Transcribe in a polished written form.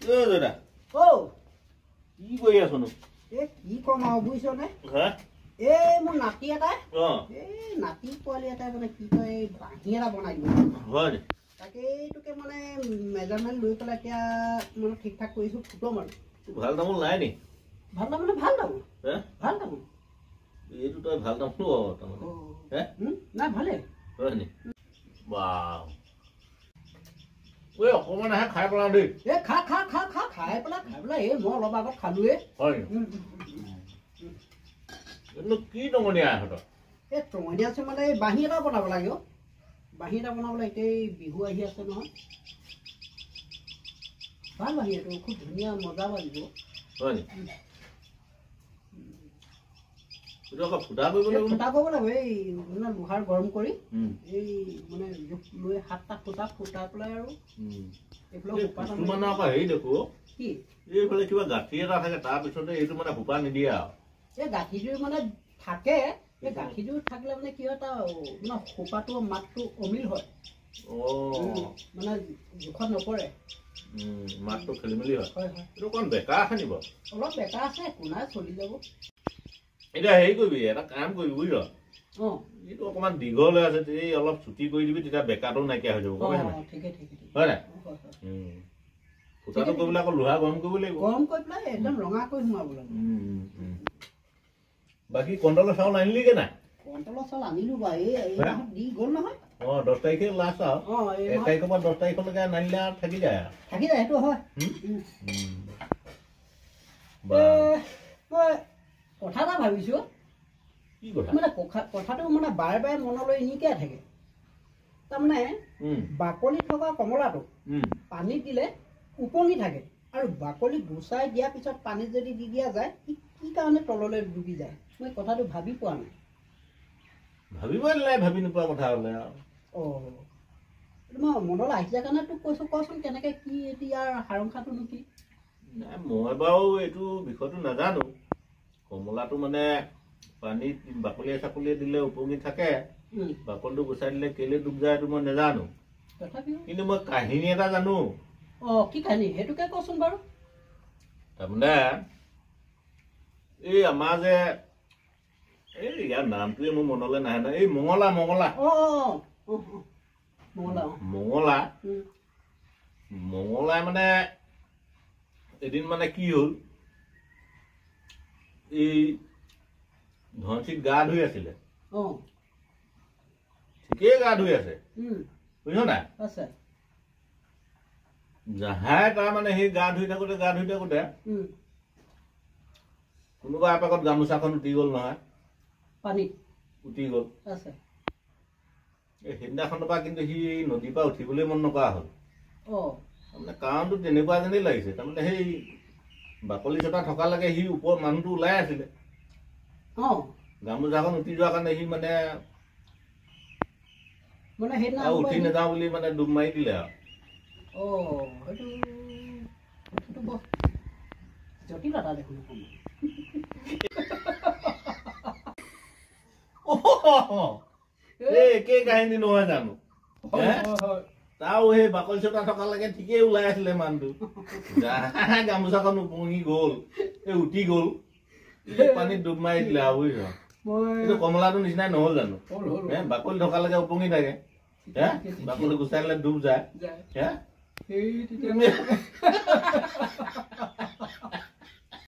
দাদা কি কৰি আছনো কি কম আৰু বুজিছনে মোৰ নাতি এটাই নাতি পোৱালি এটাই মানে কি কয় বাঁহী এটা বনাই দিব হয় তাকে এইটোকে মানে মেজাৰমেণ্ট লৈ পেলাই এতিয়া মানে ঠিক ঠাক কৰিছো ফুটম আৰু ভাল তামোল নাই নি ভাল তামোল ভাল তামোল ভাল তামোল এইটো তই ভাল তামোল তাৰমানে নাই ভালে হয় নি বাহ ঐ অকণমান আহে খাই পেলাওঁ দেই খা খাই পেলাই এই মই অলপ আগত খালোৱে হয় কি টঙনীয়া ইহঁতৰ এই টঙনীয়া আছে মানে এই বাঁহী এটা বনাব লাগে বাঁহী এটা বনাবলৈ এতিয়া বিহু আহি আছে নহয় ভাল বাঁহী এইটো খুব ধুনীয়া মজা বাজিব হয় নি এইটো আকৌ ফুটা কৰিব লাগিব ফুটা কৰিব লাগিব এই মানে লোহাৰ গৰম কৰি এই মানে জোখ লৈ 7টা ফুটা ফুটাই পেলাই আৰু কিছুমানে আকৌ হেৰি দেখো কি এইফালে কিবা গাঁঠি এটা থাকে তাৰপিছতে এইটো মানে সোপা নিদিয়ে আৰু এই গাঁঠিটো মানে থাকে এই গাঁঠিটো থাকিলে মানে কি হয় তাৰ মানে সোপাটো মাতটো অমিল হয় মানে জোখত নপৰে মাতটো খেলি মেলি হয় হয় হয় এইটো অকণ বেকা আছে নিব অলপ বেকা আছে একো নাই চলি যাব এতিয়া হেৰি কৰিবি এটা কাম কৰিবি বুজিছ এইটো অকণমান দীঘল হৈ আছে এই অলপ ছুটি কৰি দিবি তেতিয়া বেকাটো নাইকিয়া হৈ যাব হয় নাই ফুটাটো কৰিবলৈ আকৌ লোহা গৰম কৰিব লাগিব গৰম কৰি পেলাই একদম ৰঙা কৰি সোমাব লাগিব বাকী কণ্ট্ৰলৰ চাউল আনিলিগে নাই কণ্ট্ৰলৰ চাউল আনিলো বা এই দি গ'ল নহয় 10 তাৰিখে লাষ্ট আৰু 1 তাৰিখৰ পৰা 10 তাৰিখলৈকে নানিলে আৰু থাকি যায় সেইটো হয় মই কথা এটা ভাবিছো কি কথা মানে কথাটো মানে বাৰে বাৰে মনলৈ এনেকৈ থাকে তাৰমানে বাকলি থকা কমলাটো পানীত দিলে উপঙি থাকে আৰু বাকলি গুচাই দিয়াৰ পিছত পানীত যদি দি দিয়া যায় কি কাৰণে তললৈ ডুবি যায় মই কথাটো ভাবি পোৱা নাই ভাবিবই নালাগে ভাবি নোপোৱা কথা হ'লে আৰু মই মনলৈ আহিছে কাৰণে তোক কৈছো কচোন কেনেকৈ কি ইয়াৰ সাৰাংশটোনো কি নাই মই বাৰু এইটো বিষয়টো নাজানো কমলাটো মানে পানীত বাকলিয়ে চাকলিয়ে দিলে উপঙি থাকে বাকলিটো গুচাই দিলে কেলে ডুব যায় এইটো মই নাজানো কিন্তু মই কাহিনী এটা জানো কি কাহিনী সেইটোকে কচোন বাৰু তাৰমানে এই আমাৰ যে এই ইয়াৰ নামটোৱে মোৰ মনলৈ নাহে নহয় এই মঙলা মঙলাই মানে এদিন মানে কি হ'ল এই ধনচিত গা ধুই আছিলে ঠিকেই গা ধুই আছে বুজিছ নাই যাহাই তাৰ মানে সেই গা ধুই থাকোতে কোনোবা এপাকত গামোচাখন উঠি গ'ল নহয় পানীত উঠি গ'ল এই সেইদিনাখনৰ পৰা কিন্তু সি নদীৰ পৰা উঠিবলৈ মন নকৰা হ'ল তাৰমানে কাৰণটো তেনেকুৱা যেনেই লাগিছে তাৰমানে সেই বাকলি চটা থকালৈকে সি ওপৰত মানুহটো ওলাই আছিলে গামোচাখন উঠি যোৱাৰ কাৰণে সি মানে উঠি নাযাওঁ বুলি মানে ডুব মাৰি দিলে আৰু জটিলতা দেখোন একেই কাহিনী নহয় জানো তাও সেই বাকলি চটা থকালৈকে ঠিকেই ওলাই আছিলে মানুহটো গামোচাখন উপঙি গ'ল এই উঠি গ'ল পানীত ডুব মাৰি দিলে আৰু বুজিছ এইটো কমলাটো নিচিনাই নহ'ল জানো বাকলি থকালৈকে উপঙি থাকে বাকলি গুচাই দিলে ডুব যায়